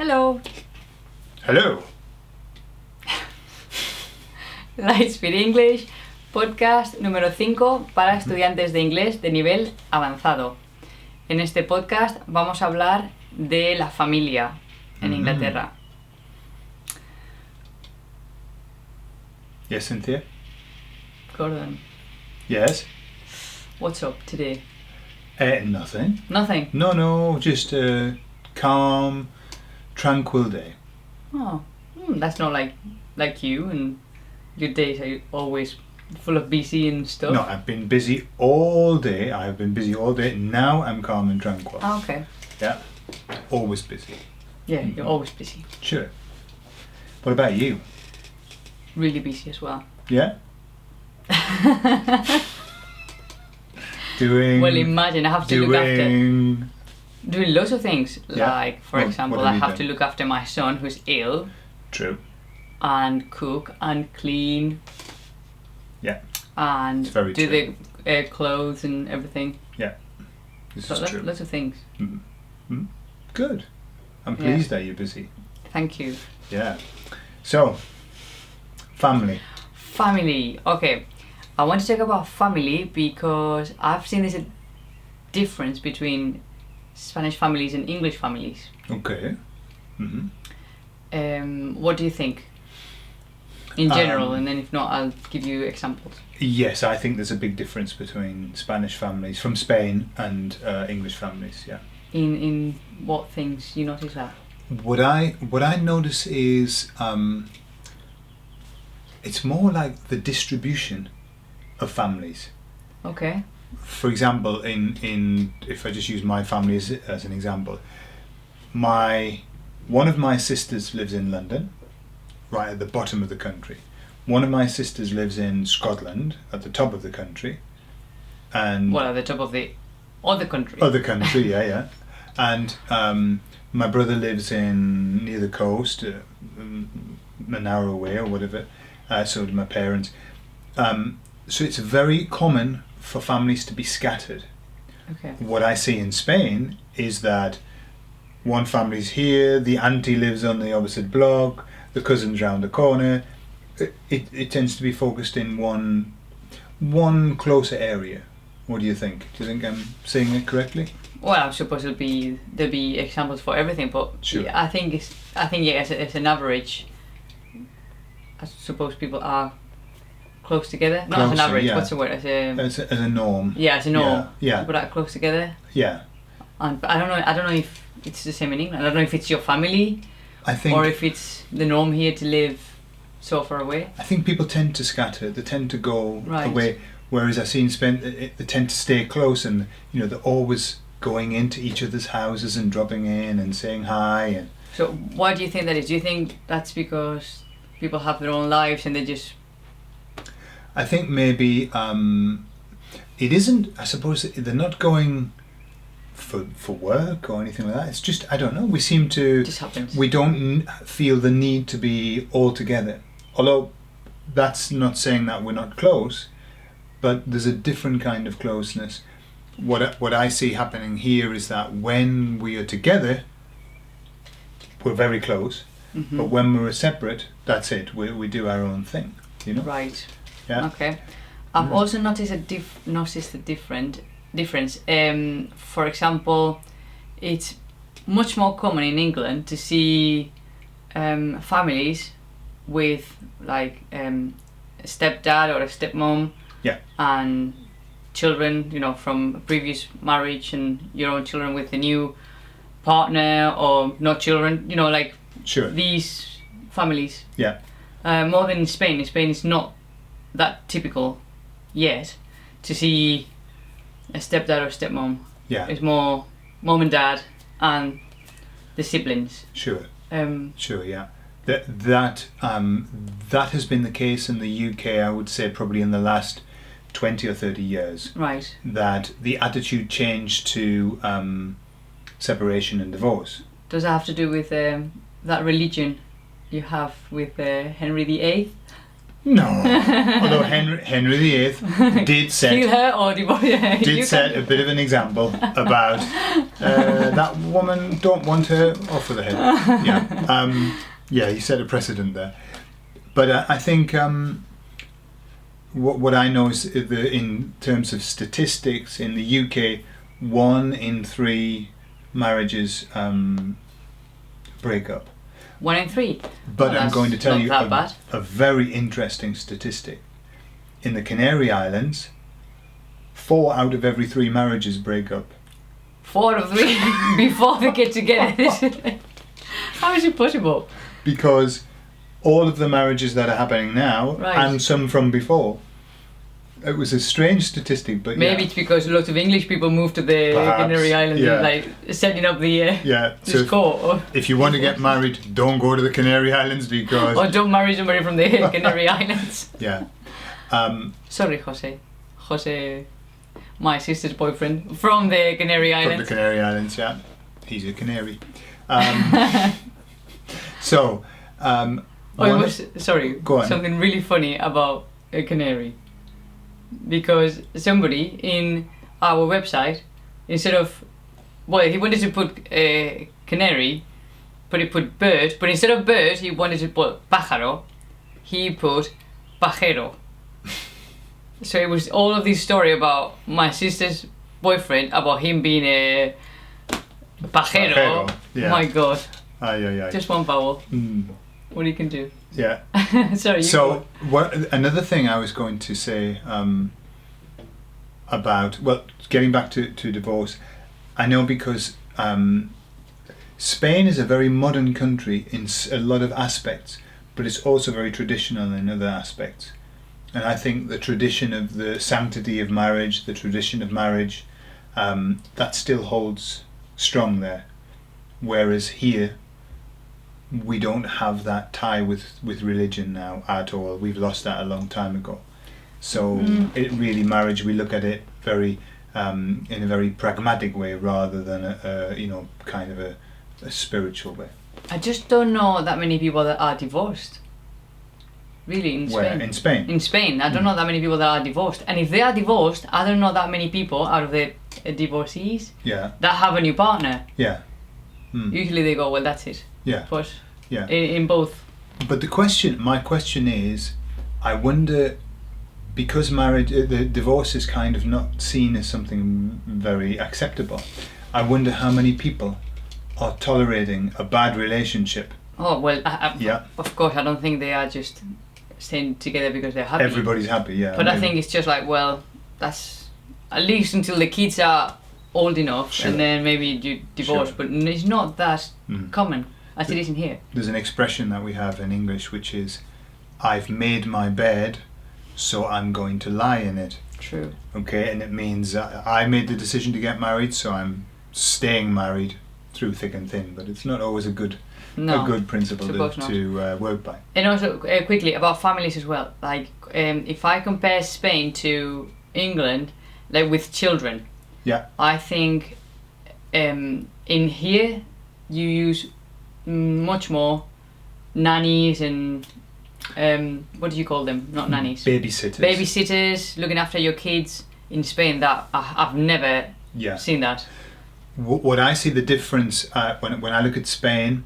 Hello. Hello. LightSpeed English, podcast número 5 para estudiantes de inglés de nivel avanzado. En este podcast vamos a hablar de la familia en Inglaterra. Yes, Cynthia? Gordon, Yes? what's up today? Nothing. Nothing? No, just a calm, tranquil day. Oh, that's not like you, and your days are always full of busy and stuff. No, I've been busy all day. Now I'm calm and tranquil. Oh, okay. Yeah. Always busy. Yeah, you're always busy. Sure. What about you? Really busy as well. Yeah? Doing... Well, imagine I have to look after... Doing lots of things. Yeah. Like, for What example, have I you have done? to look after my son who's ill, True. and cook and clean Yeah. and It's very do true. the clothes and everything. This So is true. lots of things. Good. I'm Yeah. pleased that you're busy. Thank you. Yeah. So, family. Family. Okay. I want to talk about family because I've seen there's a difference between Spanish families and English families. Okay. What do you think? In general, and then if not, I'll give you examples. Yes, I think there's a big difference between Spanish families from Spain and English families. Yeah. In what things you notice that? What I notice is it's more like the distribution of families. Okay. For example, in if I just use my family as an example, one of my sisters lives in London, right at the bottom of the country. One of my sisters lives in Scotland, at the top of the country, and Well, at the top of the other country. other country, yeah. And my brother lives near the coast, an hour away or whatever. So do my parents. So it's very common for families to be scattered. Okay. What I see in Spain is that one family's here, the auntie lives on the opposite block, the cousin's round the corner. It tends to be focused in one closer area. What do you think? Do you think I'm saying it correctly? Well, I suppose there'll be examples for everything, but Sure. yeah, I think as an average, I suppose people are close together. Not as an Closer, average. yeah. What's the word? As As a norm. a norm. Yeah. People are close together. Yeah. But I don't know if it's the same in England. I don't know if it's your family I think or if it's the norm here to live so far away. I think people tend to scatter. They tend to go Right. away. Whereas I see in Spain, they tend to stay close, and they're always going into each other's houses and dropping in and saying hi. And So why do you think that is? Do you think that's because people have their own lives and they just... I think maybe it isn't. I suppose they're not going for work or anything like that. It's just, I don't know. We seem to. Just happens. We don't feel the need to be all together. Although that's not saying that we're not close, but there's a different kind of closeness. What I see happening here is that when we are together, we're very close. But when we're separate, that's it. We do our own thing. Right. Yeah. Okay. I've also noticed a difference. For example, it's much more common in England to see families with like a stepdad or a stepmom. Yeah. And children, from a previous marriage, and your own children with the new partner, or not children. Sure. These families. Yeah. More than in Spain. In Spain, it's not that typical yet to see a stepdad or stepmom. Yeah. It's more mom and dad and the siblings. Sure. Sure. Yeah. That has been the case in the UK. I would say probably in the last 20 or 30 years. Right. That the attitude changed to separation and divorce. Does that have to do with that religion you have with Henry VIII? No. Although Henry VIII did set Kill her or divorce her. did set a bit of an example about that woman don't want her off with the head. Yeah, he set a precedent there. But I think what I know is in terms of statistics in the UK, 1 in 3 marriages break up. 1 in 3. But I'm going to tell you bad. a very interesting statistic. In the Canary Islands, 4 out of every 3 marriages break up. 4 out of 3 before they get together. How is it possible? Because all of the marriages that are happening now, Right. and some from before, it was a strange statistic, but Maybe it's because lots of English people moved to the Perhaps, Canary Islands, yeah. and, like setting up the So if, score. if you want to get married, don't go to the Canary Islands because Or don't marry somebody from the Canary Islands. yeah. Sorry, Jose, my sister's boyfriend from the Canary From Islands. the Canary Islands, yeah. He's a canary. So, It one- was Go on. something really funny about a canary, because somebody in our website, instead of, well, he wanted to put a canary, but he put bird, but instead of bird he wanted to put pájaro, he put pajero. So it was all of this story about my sister's boyfriend, about him being a pajero. Pajero, yeah. My god, Aye. just one vowel. Mm, What you can do. yeah. Sorry, you So, another thing I was going to say about, well, getting back to divorce, I know because Spain is a very modern country in a lot of aspects, but it's also very traditional in other aspects. And I think the tradition of the sanctity of marriage, the tradition of marriage, that still holds strong there. Whereas here, we don't have that tie with religion now at all. We've lost that a long time ago. So it really, marriage, we look at it very in a very pragmatic way rather than a kind of a spiritual way. I just don't know that many people that are divorced. Really, in Spain. Where? In Spain? In Spain, I don't know that many people that are divorced. And if they are divorced, I don't know that many people out of the divorcees Yeah. that have a new partner. Yeah. Mm. Usually they go, well, that's it. Yeah. But Yeah. in both. But my question is, I wonder, because marriage, the divorce is kind of not seen as something very acceptable, I wonder how many people are tolerating a bad relationship. Oh, well, Yeah. of course, I don't think they are just staying together because they're happy. Everybody's happy, yeah. But I maybe. think it's just like, well, that's at least until the kids are old enough, Sure. and then maybe you divorce. Sure. But it's not that Mm. common as it is in here. There's an expression that we have in English which is, I've made my bed, so I'm going to lie in it. True. Okay, and it means I made the decision to get married, so I'm staying married through thick and thin. But it's not always a good principle suppose not. to work by. And also, quickly, about families as well. Like, if I compare Spain to England, like with children, Yeah. I think in here you use much more nannies and what do you call them? Not nannies. Babysitters. Babysitters, looking after your kids. In Spain, that I've never Yeah. seen that. What I see the difference when I look at Spain,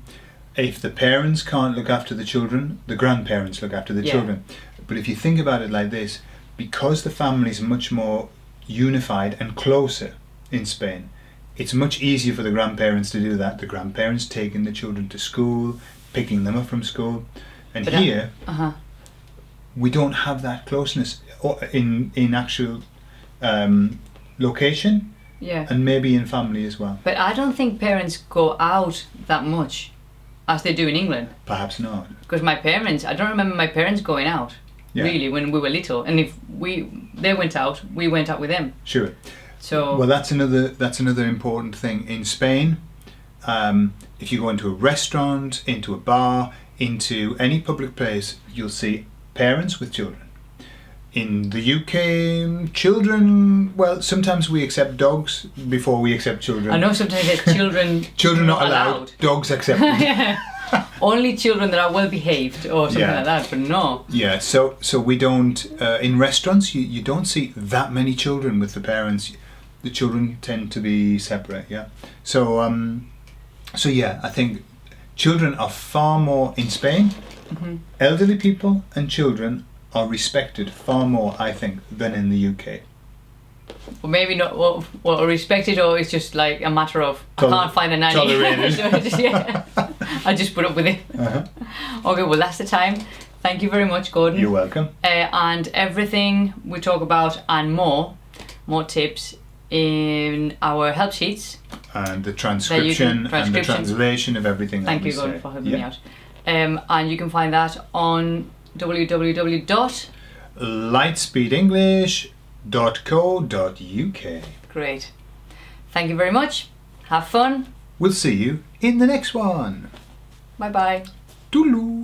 if the parents can't look after the children, the grandparents look after the Yeah. children. But if you think about it like this, because the family is much more unified and closer in Spain, it's much easier for the grandparents to do that. The grandparents taking the children to school, picking them up from school. And But here, we we don't have that closeness in actual location, Yeah. and maybe in family as well. But I don't think parents go out that much as they do in England. Perhaps not. Because my parents, I don't remember my parents going out, Yeah. really, when we were little. And if they went out, we went out with them. Sure. So, Well, that's another important thing in Spain. If you go into a restaurant, into a bar, into any public place, you'll see parents with children. In the UK, children, well, sometimes we accept dogs before we accept children. I know sometimes there's children Children not allowed, dogs accepted. Yeah. only children that are well behaved or something Yeah. like that, but no. Yeah, so we don't in restaurants you don't see that many children with the parents. The children tend to be separate. Yeah, so yeah, I think children are far more in Spain. Elderly people and children are respected far more, I think, than in the UK. Or maybe not well respected, or it's just like a matter of I can't find a nanny. Tolerated. So I just put up with it. Okay, well that's the time. Thank you very much, Gordon. You're welcome. And everything we talk about and more tips in our help sheets. And the transcription and the translation of everything. Thank you, Gordon, for helping me out. And you can find that on www.lightspeedenglish.co.uk. Great. Thank you very much. Have fun. We'll see you in the next one. Bye bye. Toodaloo.